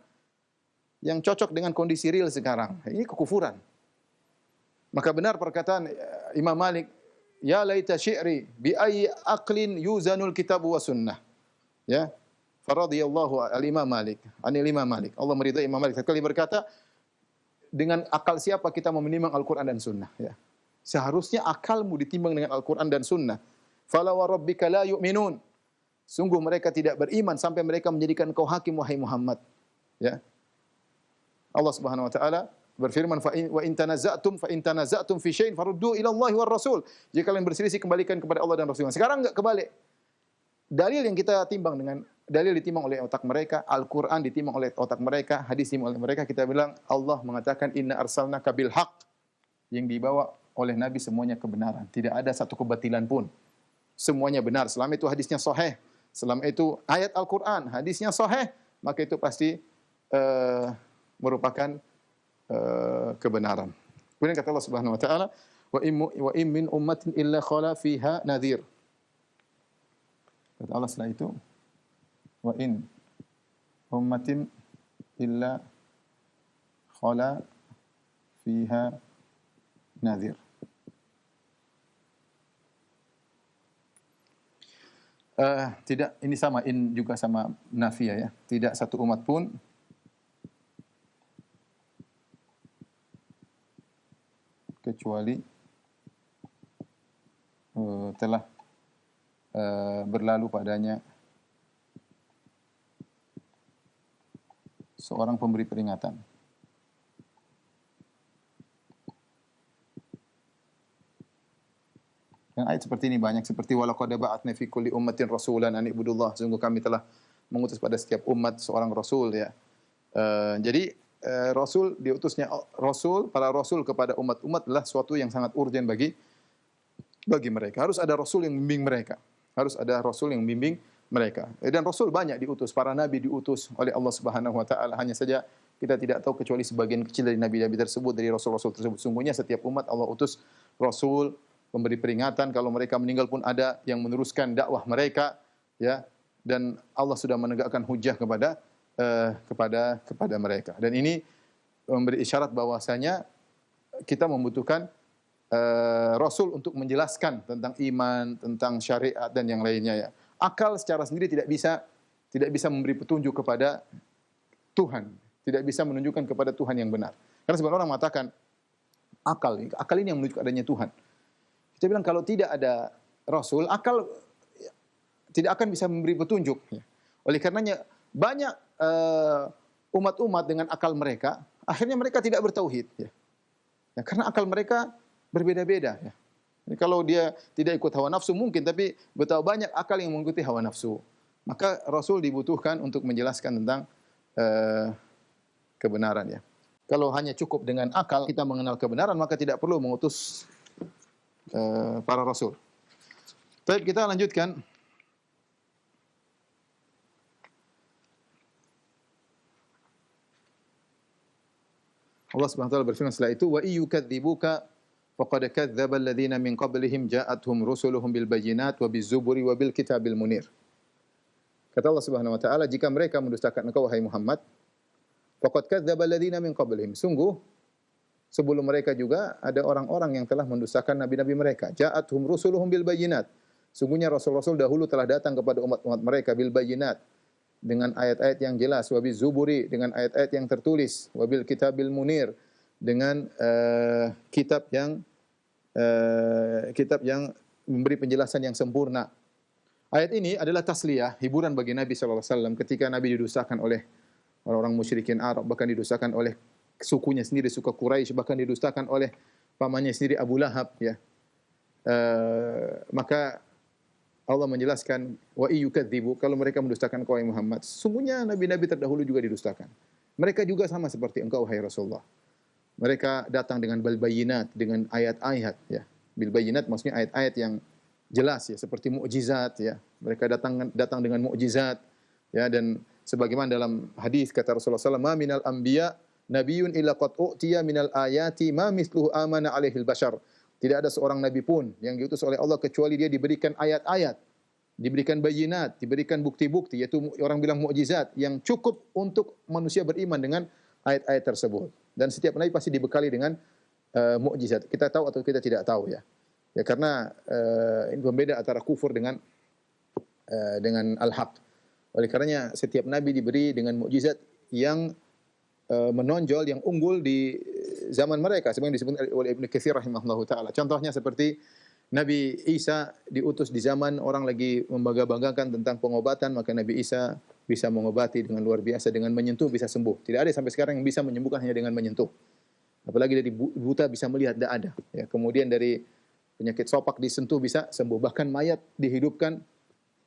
Speaker 1: yang cocok dengan kondisi real sekarang. Ini kekufuran. Maka benar perkataan Imam Malik, ya laita syi'ri bi ayyi aqlin yuzanul kitab wa sunnah. Ya. Faradiyallahu al-Imam Malik, anil Imam Malik. Allah meridai Imam Malik sekali berkata, dengan akal siapa kita menimbang Al-Qur'an dan Sunnah, ya. Seharusnya akalmu ditimbang dengan Al-Qur'an dan Sunnah. Fala wa rabbika la yu'minun. Sungguh mereka tidak beriman sampai mereka menjadikan kau hakim, wahai Muhammad. Ya. Allah Subhanahu wa taala berfirman, wa in tanaza'tum fi syai'in faruddu ila Allah war Rasul. Jika kalian berselisih, kembalikan kepada Allah dan Rasulnya. Sekarang enggak kebalik. Dalil yang kita timbang dengan dalil ditimbang oleh otak mereka, Al-Qur'an ditimbang oleh otak mereka, hadis ditimbang oleh mereka. Kita bilang Allah mengatakan inna arsalnaka bil haqq, yang dibawa oleh Nabi semuanya kebenaran, tidak ada satu kebatilan pun. Semuanya benar. Selama itu hadisnya sahih, selama itu ayat Al-Qur'an, hadisnya sahih, maka itu pasti merupakan kebenaran. Kemudian kata Allah Subhanahu wa taala, wa in min ummatin illa khala fiha nadhir. Kata Allah setelah itu, wa in ummatin illa khala fiha nadhir. Tidak, ini sama, in juga sama nafiyah, ya. Tidak satu umat pun kecuali telah berlalu padanya seorang pemberi peringatan. Yang ayat seperti ini banyak, seperti walaqad ba'atsna fi kulli ummatin rasulan an ibudullah. Sungguh kami telah mengutus pada setiap umat seorang rasul, ya. Jadi rasul, diutusnya rasul, para rasul kepada umat-umat adalah suatu yang sangat urgen bagi mereka. Harus ada rasul yang membimbing mereka. Harus ada rasul yang membimbing mereka. Dan rasul banyak diutus, para nabi diutus oleh Allah Subhanahu wa taala. Hanya saja kita tidak tahu kecuali sebagian kecil dari nabi-nabi tersebut, dari rasul-rasul tersebut. Sungguhnya setiap umat Allah utus rasul, memberi peringatan. Kalau mereka meninggal pun ada yang meneruskan dakwah mereka, ya. Dan Allah sudah menegakkan hujah kepada mereka. Dan ini memberi isyarat bahwasanya kita membutuhkan rasul untuk menjelaskan tentang iman, tentang syariat dan yang lainnya, ya. Akal secara sendiri tidak bisa memberi petunjuk kepada Tuhan, tidak bisa menunjukkan kepada Tuhan yang benar. Karena sebagian orang mengatakan akal ini yang menunjuk adanya Tuhan. Kita bilang kalau tidak ada rasul, akal tidak akan bisa memberi petunjuk, ya. Oleh karenanya banyak umat-umat dengan akal mereka, akhirnya mereka tidak bertauhid, ya. Ya, karena akal mereka berbeda-beda, ya. Jadi kalau dia tidak ikut hawa nafsu mungkin, tapi betapa banyak akal yang mengikuti hawa nafsu. Maka Rasul dibutuhkan untuk menjelaskan tentang kebenaran, ya. Kalau hanya cukup dengan akal kita mengenal kebenaran, maka tidak perlu mengutus para rasul. Baik, kita lanjutkan. Allah Subhanahu wa taala berfirman setelah itu, wa iyyukadzibuka faqad kadzdzaba alladziina min qablihim ja'atuhum rusuluhum bil bayyinat wa biz zuburi wa bil kitabil munir. Kata Allah Subhanahu wa taala, jika mereka mendustakan engkau wahai Muhammad, faqad kadzdzaba alladziina min qablihim. Sungguh sebelum mereka juga ada orang-orang yang telah mendustakan nabi-nabi mereka. Ja'atuhum rusuluhum bil bayyinat. Sungguhnya rasul-rasul dahulu telah datang kepada umat-umat mereka bil bayyinat, dengan ayat-ayat yang jelas, wabil zuburi, dengan ayat-ayat yang tertulis, wabil kitabil munir, dengan kitab yang memberi penjelasan yang sempurna. Ayat ini adalah tasliyah, hiburan bagi Nabi SAW ketika Nabi didustakan oleh orang-orang musyrikin Arab, bahkan didustakan oleh sukunya sendiri, suku Quraisy, bahkan didustakan oleh pamannya sendiri Abu Lahab, ya. Maka Allah menjelaskan, wa iyyukadzibu, kalau mereka mendustakan engkau wahai Muhammad, sungguhnya nabi-nabi terdahulu juga didustakan. Mereka juga sama seperti engkau wahai Rasulullah. Mereka datang dengan bil bayyinat, dengan ayat-ayat, ya. Bil bayyinat maksudnya ayat-ayat yang jelas, ya, seperti mukjizat, ya. Mereka datang dengan mukjizat, ya, dan sebagaimana dalam hadis kata Rasulullah SAW, ma minal anbiya nabiyyun illa qad u'tiya minal ayati ma mithluhu amana alaihil bashar. Tidak ada seorang nabi pun yang diutus oleh Allah kecuali dia diberikan ayat-ayat, diberikan bayinat, diberikan bukti-bukti, yaitu orang bilang mukjizat yang cukup untuk manusia beriman dengan ayat-ayat tersebut. Dan setiap nabi pasti dibekali dengan mukjizat. Kita tahu atau kita tidak tahu, ya. Ya, karena ini pembeda antara kufur dengan al-haq. Oleh karenanya setiap nabi diberi dengan mukjizat yang menonjol, yang unggul di zaman mereka, sebagaimana disebut oleh Ibnu Katsir rahimahullahu taala. Contohnya seperti Nabi Isa diutus di zaman orang lagi membangga-banggakan tentang pengobatan, maka Nabi Isa bisa mengobati dengan luar biasa, dengan menyentuh bisa sembuh. Tidak ada sampai sekarang yang bisa menyembuhkan hanya dengan menyentuh. Apalagi dari buta bisa melihat, tidak ada. Ya, kemudian dari penyakit sopak disentuh bisa sembuh. Bahkan mayat dihidupkan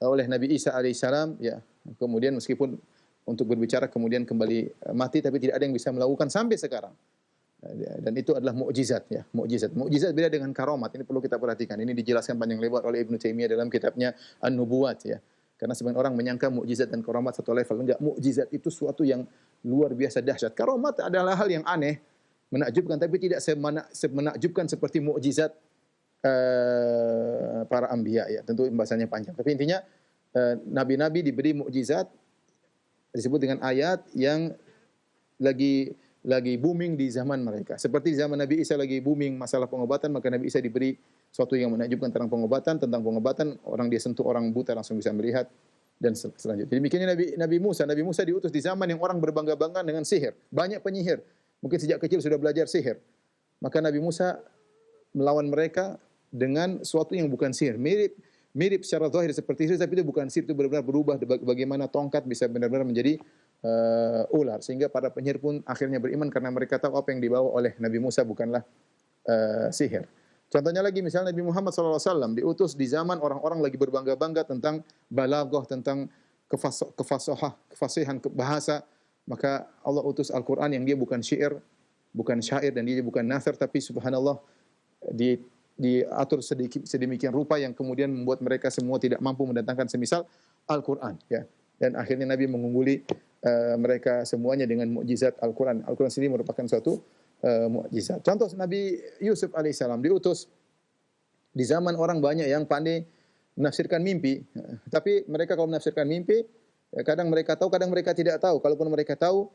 Speaker 1: oleh Nabi Isa alaihissalam, ya. Kemudian meskipun untuk berbicara kemudian kembali mati, tapi tidak ada yang bisa melakukan sampai sekarang. Dan itu adalah mukjizat, ya, mukjizat. Mukjizat beda dengan karomat. Ini perlu kita perhatikan. Ini dijelaskan panjang lebar oleh Ibnu Taimiyah dalam kitabnya An-Nubuwat, ya. Karena sebagian orang menyangka mukjizat dan karomat satu level. Enggak, mukjizat itu suatu yang luar biasa dahsyat. Karomat adalah hal yang aneh, menakjubkan, tapi tidak semenakjubkan seperti mukjizat para anbiya, ya. Tentu pembahasannya panjang. Tapi intinya nabi-nabi diberi mukjizat disebut dengan ayat yang lagi booming di zaman mereka. Seperti di zaman Nabi Isa lagi booming masalah pengobatan, maka Nabi Isa diberi sesuatu yang menakjubkan tentang pengobatan, orang dia sentuh orang buta langsung bisa melihat, dan selanjutnya. Jadi demikiannya Nabi Musa diutus di zaman yang orang berbangga-bangga dengan sihir. Banyak penyihir. Mungkin sejak kecil sudah belajar sihir. Maka Nabi Musa melawan mereka dengan sesuatu yang bukan sihir. Mirip secara zahir seperti sihir, tapi itu bukan sihir, itu benar-benar berubah bagaimana tongkat bisa benar-benar menjadi ular, sehingga para penyihir pun akhirnya beriman karena mereka tahu apa yang dibawa oleh Nabi Musa bukanlah sihir. Contohnya lagi misalnya Nabi Muhammad SAW diutus di zaman orang-orang lagi berbangga-bangga tentang balaghah, tentang kefasihan bahasa, maka Allah utus Al-Quran yang dia bukan syair, dan dia bukan nathar, tapi subhanallah diatur sedemikian rupa yang kemudian membuat mereka semua tidak mampu mendatangkan semisal Al-Quran, ya. Dan akhirnya Nabi mengungguli mereka semuanya dengan mukjizat Al-Quran. Al-Quran sendiri merupakan suatu mukjizat. Contoh Nabi Yusuf alaihissalam diutus di zaman orang banyak yang pandai menafsirkan mimpi, tapi mereka kalau menafsirkan mimpi, kadang mereka tahu, kadang mereka tidak tahu. Kalaupun mereka tahu,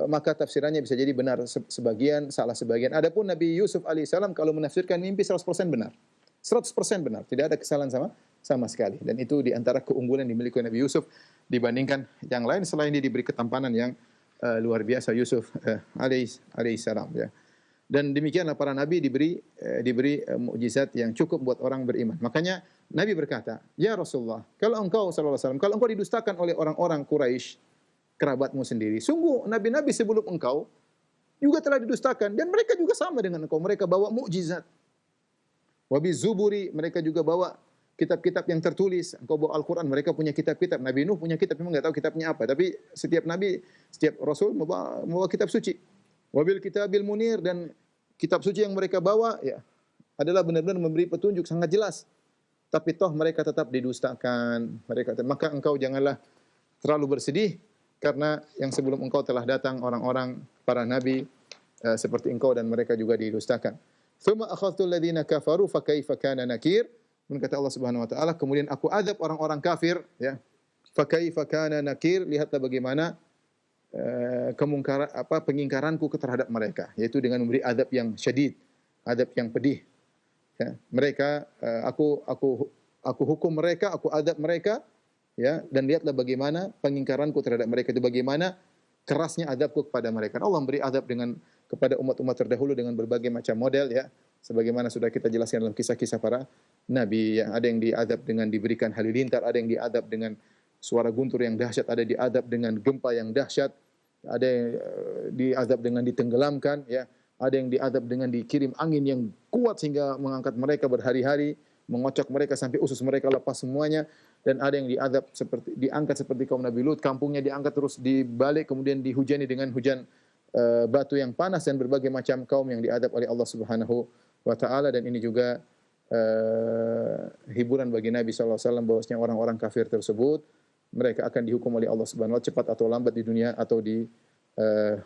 Speaker 1: maka tafsirannya bisa jadi benar sebagian, salah sebagian. Adapun Nabi Yusuf alaihissalam kalau menafsirkan mimpi 100% benar. 100% benar, tidak ada kesalahan sama sekali. Dan itu di antara keunggulan yang dimiliki Nabi Yusuf dibandingkan yang lain, selain dia diberi ketampanan yang luar biasa Yusuf alaihissalam, ya. Dan demikianlah para nabi diberi mukjizat yang cukup buat orang beriman. Makanya Nabi berkata, "Ya Rasulullah, kalau engkau sallallahu alaihi wasallam, kalau engkau didustakan oleh orang-orang Quraisy, kerabatmu sendiri, sungguh nabi-nabi sebelum engkau juga telah didustakan, dan mereka juga sama dengan engkau. Mereka bawa mukjizat. Wabi zuburi, mereka juga bawa kitab-kitab yang tertulis. Engkau bawa Al-Quran, mereka punya kitab-kitab. Nabi Nuh punya kitab, memang nggak tahu kitabnya apa. Tapi setiap nabi, setiap rasul membawa kitab suci. Wabil kitabil munir, dan kitab suci yang mereka bawa, ya, adalah benar-benar memberi petunjuk sangat jelas. Tapi toh mereka tetap didustakan. Maka engkau janganlah terlalu bersedih, karena yang sebelum engkau telah datang orang-orang para nabi seperti engkau dan mereka juga didustakan. Tsumma akhadhtu alladziina kafaru fa kaifa kana nakir. Kemudian kata Allah Subhanahu wa taala, kemudian aku azab orang-orang kafir, ya. Fa kaifa kana nakir, lihatlah bagaimana kemungkaran pengingkaranku terhadap mereka, yaitu dengan memberi azab yang syadid, azab yang pedih. Ya, mereka aku hukum mereka, aku azab mereka, ya, dan lihatlah bagaimana pengingkaranku terhadap mereka itu, bagaimana kerasnya azabku kepada mereka. Allah memberi azab kepada umat-umat terdahulu dengan berbagai macam model, ya. Sebagaimana sudah kita jelaskan dalam kisah-kisah para nabi, yang ada yang diazab dengan diberikan halilintar, ada yang diazab dengan suara guntur yang dahsyat, ada diazab dengan gempa yang dahsyat, ada yang diazab dengan ditenggelamkan, ya. Ada yang diazab dengan dikirim angin yang kuat sehingga mengangkat mereka berhari-hari, mengocok mereka sampai usus mereka lepas semuanya, dan ada yang diangkat seperti kaum Nabi Lut, kampungnya diangkat terus dibalik kemudian dihujani dengan hujan batu yang panas, dan berbagai macam kaum yang diazab oleh Allah Subhanahu wa taala. Dan ini juga hiburan bagi Nabi sallallahu alaihi wasallam bahwasanya orang-orang kafir tersebut mereka akan dihukum oleh Allah Subhanahu wa taala cepat atau lambat di dunia atau di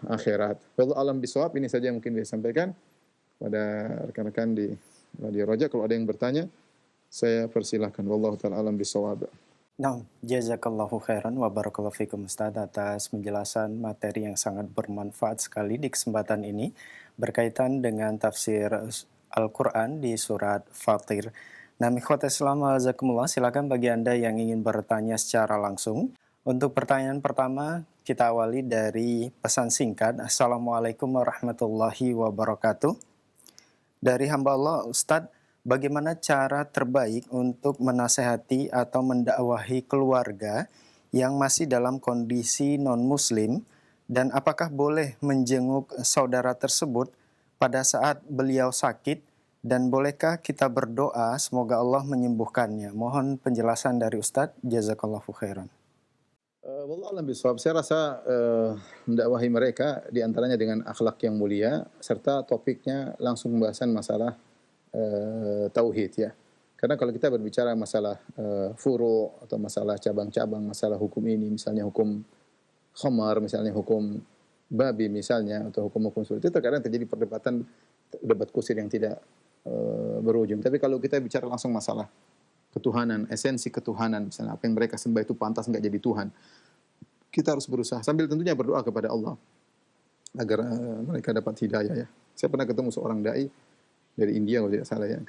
Speaker 1: akhirat. Wallahu alam bisawab. Ini saja yang mungkin bisa sampaikan pada rekan-rekan di Radio Roja. Kalau ada yang bertanya, saya persilahkan. Wallahu taala alam bisawab.
Speaker 2: Nah, jazakallahu khairan wa barakallahu fikum Ustaz atas penjelasan materi yang sangat bermanfaat sekali di kesempatan ini berkaitan dengan tafsir Al-Quran di surat Fatir. Nah, ikhwata Islam jazakumullah, silakan bagi Anda yang ingin bertanya secara langsung. Untuk pertanyaan pertama, kita awali dari pesan singkat. Assalamualaikum warahmatullahi wabarakatuh. Dari hamba Allah, Ustadz, bagaimana cara terbaik untuk menasehati atau mendakwahi keluarga yang masih dalam kondisi non-muslim, dan apakah boleh menjenguk saudara tersebut pada saat beliau sakit, dan bolehkah kita berdoa semoga Allah menyembuhkannya? Mohon penjelasan dari Ustadz. Jazakallahu khairan.
Speaker 1: Wallahu a'lam bishawab. Saya rasa mendakwahi mereka diantaranya dengan akhlak yang mulia, serta topiknya langsung pembahasan masalah tauhid, ya. Karena kalau kita berbicara masalah furu atau masalah cabang-cabang, masalah hukum ini, misalnya hukum khamar, misalnya hukum babi misalnya, atau hukum-hukum seperti itu, terkadang terjadi perdebatan, debat kusir yang tidak berujung. Tapi kalau kita bicara langsung masalah ketuhanan, esensi ketuhanan, misalnya apa yang mereka sembah itu pantas enggak jadi Tuhan, kita harus berusaha sambil tentunya berdoa kepada Allah agar mereka dapat hidayah, ya. Saya pernah ketemu seorang dai dari India kalau tidak salah, ya,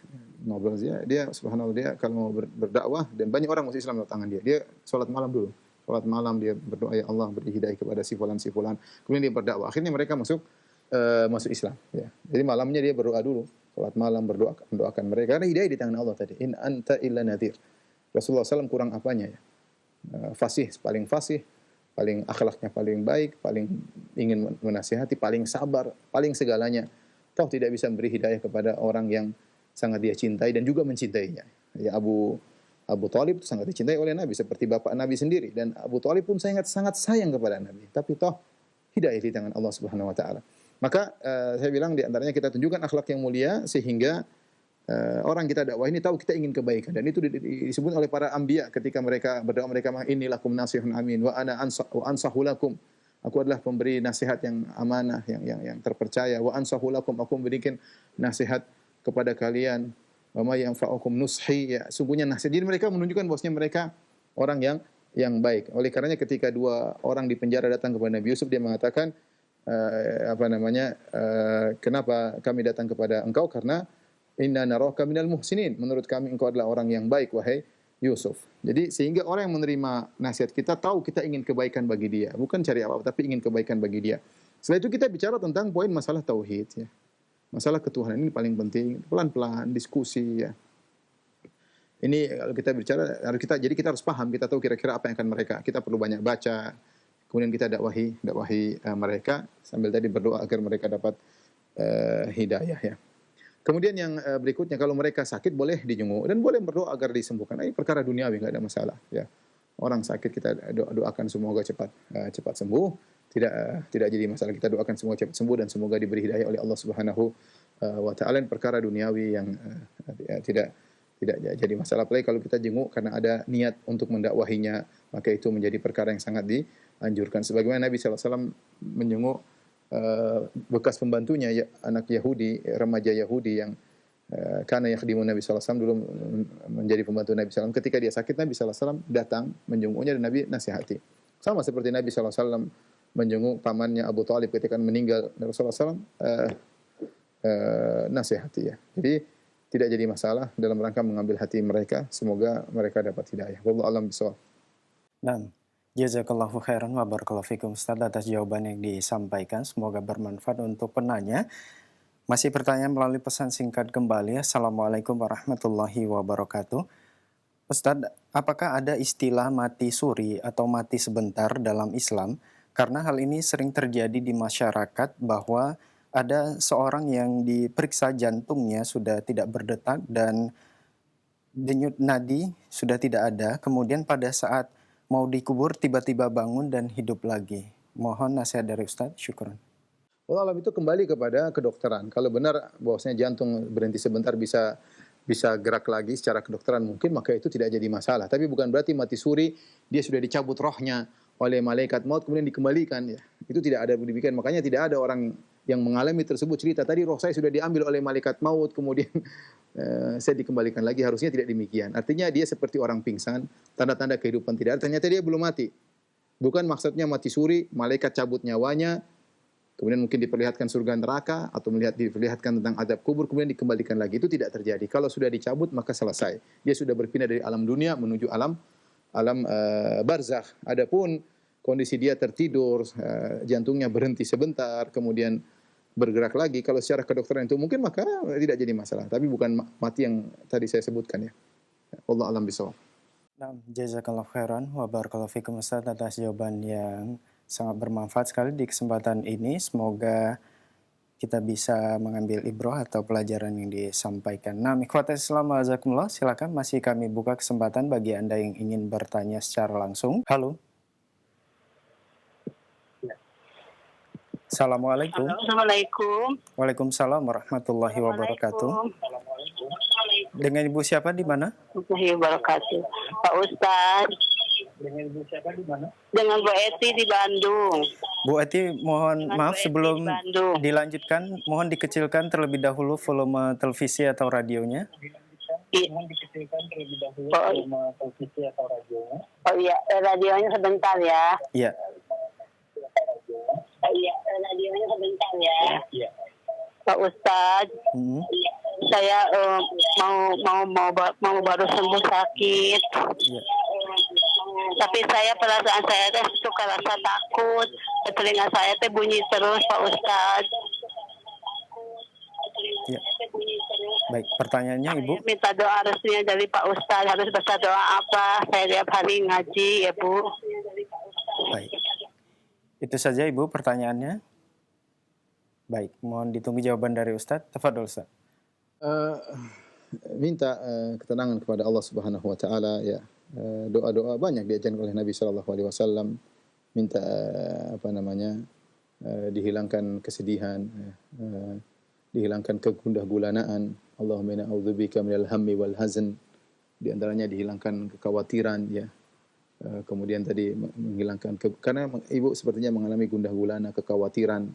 Speaker 1: ngobrol dia subhanallah, dia kalau mau berdakwah dan banyak orang masuk Islam lewat tangan dia sholat malam dulu. Sholat malam dia berdoa, ya Allah beri hidayah kepada si fulan, kemudian dia berdakwah. Akhirnya mereka masuk Islam, ya. Jadi malamnya dia berdoa dulu, sholat malam mendoakan mereka, karena hidayah di tangan Allah tadi. In anta illa nadhir. Rasulullah SAW kurang apanya, ya? Paling fasih, paling akhlaknya paling baik, paling ingin menasihati, paling sabar, paling segalanya. Toh tidak bisa memberi hidayah kepada orang yang sangat dia cintai dan juga mencintainya. Ya, Abu Thalib itu sangat dicintai oleh Nabi seperti bapak Nabi sendiri, dan Abu Thalib pun sangat sayang kepada Nabi. Tapi toh hidayah di tangan Allah Subhanahu wa taala. Maka saya bilang di antaranya kita tunjukkan akhlak yang mulia sehingga orang kita dakwah ini tahu kita ingin kebaikan, dan itu disebut oleh para anbiya ketika mereka berdoa, mereka inni lakum nasihun amin wa ana ansahu lakum. Aku adalah pemberi nasihat yang amanah, yang terpercaya. Wa ansahu lakum, aku memberikan nasihat kepada kalian. Wa ma yanfa'ukum nushi, ya, sungguhnya nasihat. Jadi mereka menunjukkan bahwasanya mereka orang yang baik. Oleh karenanya ketika dua orang di penjara datang kepada Nabi Yusuf, dia mengatakan kenapa kami datang kepada engkau? Karena inna naraka minal muhsinin, menurut kami engkau adalah orang yang baik, wahai Yusuf. Jadi sehingga orang yang menerima nasihat kita tahu kita ingin kebaikan bagi dia, bukan cari apa-apa, tapi ingin kebaikan bagi dia. Setelah itu kita bicara tentang poin masalah tauhid, ya. Masalah ketuhanan ini paling penting, pelan-pelan diskusi, ya. Ini kalau kita bicara jadi kita harus paham, kita tahu kira-kira apa yang akan mereka. Kita perlu banyak baca, kemudian kita dakwahi mereka sambil tadi berdoa agar mereka dapat hidayah, ya. Kemudian yang berikutnya, kalau mereka sakit boleh dijenguk dan boleh berdoa agar disembuhkan. Ini perkara duniawi, enggak ada masalah, ya. Orang sakit kita doakan semoga cepat sembuh, tidak jadi masalah. Kita doakan semoga cepat sembuh dan semoga diberi hidayah oleh Allah Subhanahu wa taala. Perkara duniawi yang tidak jadi masalah. Apalagi kalau kita jenguk karena ada niat untuk mendakwahinya, maka itu menjadi perkara yang sangat dianjurkan. Sebagaimana Nabi sallallahu alaihi wasallam menjenguk bekas pembantunya ya, anak Yahudi, remaja Yahudi yang karena yakhdimun Nabi sallallahu alaihi wasallam dulu menjadi pembantu Nabi sallallahu alaihi wasallam. Ketika dia sakit, Nabi sallallahu alaihi wasallam datang menjenguknya dan Nabi nasihati. Sama seperti Nabi sallallahu alaihi wasallam menjenguk pamannya Abu Thalib ketika meninggal, Rasulullah SAW nasihati ya. Jadi tidak jadi masalah dalam rangka mengambil hati mereka. Semoga mereka dapat hidayah. Wallahu a'lam bishawab.
Speaker 2: Nah, jazakallahu khairan wa barakallahu fikum Ustaz atas jawaban yang disampaikan. Semoga bermanfaat untuk penanya. Masih pertanyaan melalui pesan singkat kembali. Assalamualaikum warahmatullahi wabarakatuh. Ustadz, apakah ada istilah mati suri atau mati sebentar dalam Islam? Karena hal ini sering terjadi di masyarakat bahwa ada seorang yang diperiksa jantungnya sudah tidak berdetak dan denyut nadi sudah tidak ada. Kemudian pada saat mau dikubur tiba-tiba bangun dan hidup lagi. Mohon nasihat dari Ustadz. Syukran.
Speaker 1: Wallahu a'lam, itu kembali kepada kedokteran. Kalau benar bahwasanya jantung berhenti sebentar bisa gerak lagi secara kedokteran mungkin, maka itu tidak jadi masalah. Tapi bukan berarti mati suri dia sudah dicabut rohnya oleh malaikat maut kemudian dikembalikan ya. Itu tidak ada demikian. Makanya tidak ada orang yang mengalami tersebut cerita tadi roh saya sudah diambil oleh malaikat maut kemudian saya dikembalikan lagi. Harusnya tidak demikian. Artinya dia seperti orang pingsan, tanda-tanda kehidupan tidak ada. Ternyata dia belum mati. Bukan maksudnya mati suri, malaikat cabut nyawanya, kemudian mungkin diperlihatkan surga neraka atau diperlihatkan tentang azab kubur kemudian dikembalikan lagi. Itu tidak terjadi. Kalau sudah dicabut maka selesai. Dia sudah berpindah dari alam dunia menuju alam barzakh. Adapun kondisi dia tertidur, jantungnya berhenti sebentar, kemudian bergerak lagi, kalau secara kedokteran itu mungkin maka tidak jadi masalah. Tapi bukan mati yang tadi saya sebutkan ya. Wallahu a'lam bishawab.
Speaker 2: Nah, jazakallahu khairan wa barakallahu fikum Ustaz atas jawaban yang sangat bermanfaat sekali di kesempatan ini. Semoga kita bisa mengambil ibrah atau pelajaran yang disampaikan. Nah, ikhwatul Islam azakumullah, silakan masih kami buka kesempatan bagi Anda yang ingin bertanya secara langsung. Halo. Assalamualaikum.
Speaker 3: Assalamualaikum.
Speaker 2: Waalaikumsalam warahmatullahi wabarakatuh. Dengan Ibu siapa di mana?
Speaker 3: Warahmatullahi wabarakatuh. Pak Ustadz.
Speaker 2: Dengan Ibu siapa di mana?
Speaker 3: Dengan Bu Eti di Bandung.
Speaker 2: Bu Eti, mohon
Speaker 3: Dengan
Speaker 2: maaf
Speaker 3: Bu Eti
Speaker 2: sebelum
Speaker 3: di Bandung.
Speaker 2: dilanjutkan, mohon dikecilkan terlebih dahulu volume televisi atau radionya.
Speaker 3: Mohon dikecilkan terlebih dahulu volume televisi atau radionya. Oh iya, radionya sebentar ya.
Speaker 2: Iya.
Speaker 3: Oh iya, radionya sebentar ya. Iya. Pak Ustadz, saya mau baru sembuh sakit.
Speaker 2: Iya.
Speaker 3: Tapi perasaan saya suka rasa takut. Telinga saya bunyi terus, Pak Ustadz.
Speaker 2: Ya. Baik, pertanyaannya Ibu.
Speaker 3: Saya minta doa resminya dari Pak Ustadz. Harus baca doa apa? Saya tiap hari ngaji ya Bu.
Speaker 2: Baik. Itu saja Ibu pertanyaannya. Baik, mohon ditunggu jawaban dari Ustadz. Tafadhol Ustadz.
Speaker 1: Minta ketenangan kepada Allah Subhanahu wa taala ya. Doa-doa banyak diajarkan oleh Nabi sallallahu alaihi wasallam. Minta dihilangkan kesedihan, dihilangkan kegundah gulanaan. Allahumma inna a'udzubika minal hammi wal hazn. Di antaranya dihilangkan kekhawatiran ya. Kemudian tadi menghilangkan karena ibu sepertinya mengalami gundah gulana, kekhawatiran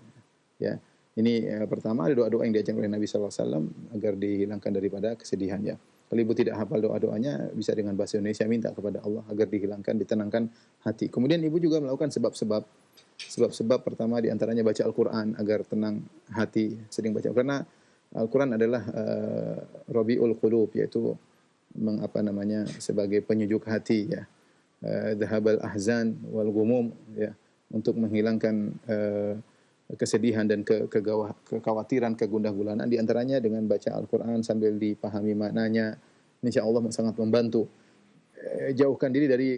Speaker 1: ya. Ini pertama ada doa-doa yang diajarkan oleh Nabi sallallahu alaihi wasallam agar dihilangkan daripada kesedihan ya. Kalau ibu tidak hafal doa-doanya bisa dengan bahasa Indonesia minta kepada Allah agar dihilangkan, ditenangkan hati. Kemudian ibu juga melakukan sebab-sebab. Sebab-sebab pertama di antaranya baca Al-Qur'an agar tenang hati, sering baca karena Al-Qur'an adalah Rabiul Qulub, yaitu sebagai penyejuk hati ya. Dhahabal ahzan wal ghumum ya, untuk menghilangkan kesedihan dan kekhawatiran, kegundah gulanaan, di antaranya dengan baca Al-Qur'an sambil dipahami maknanya. Insyaallah sangat membantu. Jauhkan diri dari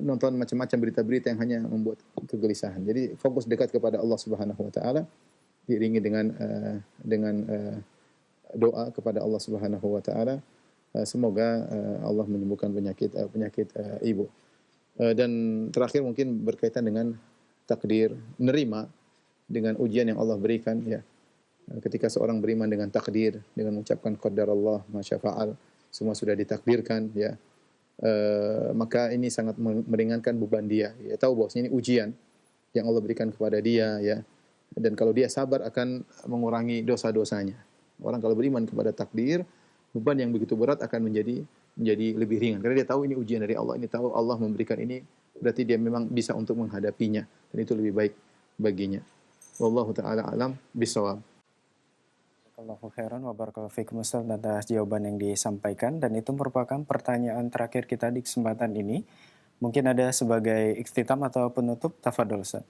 Speaker 1: nonton macam-macam berita-berita yang hanya membuat kegelisahan. Jadi fokus dekat kepada Allah Subhanahu wa taala diiringi dengan doa kepada Allah Subhanahu wa taala. Semoga Allah menyembuhkan penyakit ibu. Dan terakhir mungkin berkaitan dengan takdir, menerima dengan ujian yang Allah berikan ya. Ketika seorang beriman dengan takdir, dengan mengucapkan qadarallah ma syafa'al, semua sudah ditakdirkan ya. Maka ini sangat meringankan beban dia. Ya, tahu bahwasanya ini ujian yang Allah berikan kepada dia ya. dan kalau dia sabar akan mengurangi dosa-dosanya. Orang kalau beriman kepada takdir, beban yang begitu berat akan menjadi lebih ringan. Karena dia tahu ini ujian dari Allah, ini tahu Allah memberikan ini, berarti dia memang bisa untuk menghadapinya dan itu lebih baik baginya. Wallahu taala alam bisawab.
Speaker 2: Jazakallahu khairan wa barakallahu fikum Ustaz atas jawaban yang disampaikan, dan itu merupakan pertanyaan terakhir kita di kesempatan ini. Mungkin ada sebagai ikhtitam atau penutup, tafadhol Ustaz.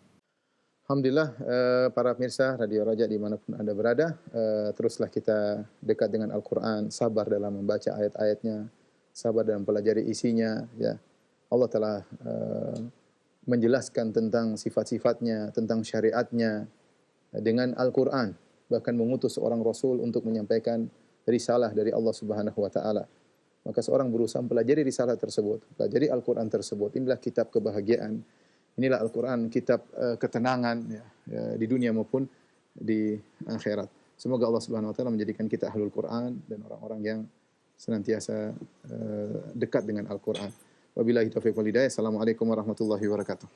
Speaker 1: Alhamdulillah, para pemirsa Radio Raja dimanapun Anda berada, teruslah kita dekat dengan Al-Quran, sabar dalam membaca ayat-ayatnya, sabar dalam pelajari isinya. Ya, Allah telah menjelaskan tentang sifat-sifatnya, tentang syariatnya dengan Al-Quran, bahkan mengutus seorang Rasul untuk menyampaikan risalah dari Allah Subhanahu Wa Taala. Maka seorang berusaha mempelajari risalah tersebut, pelajari Al-Quran tersebut. Inilah kitab kebahagiaan. Inilah Al-Quran, kitab ketenangan ya, di dunia maupun di akhirat. Semoga Allah Subhanahu Wa Taala menjadikan kita ahlul Quran dan orang-orang yang senantiasa dekat dengan Al-Quran. Wabillahi taufiq wal hidayah. Assalamualaikum warahmatullahi wabarakatuh.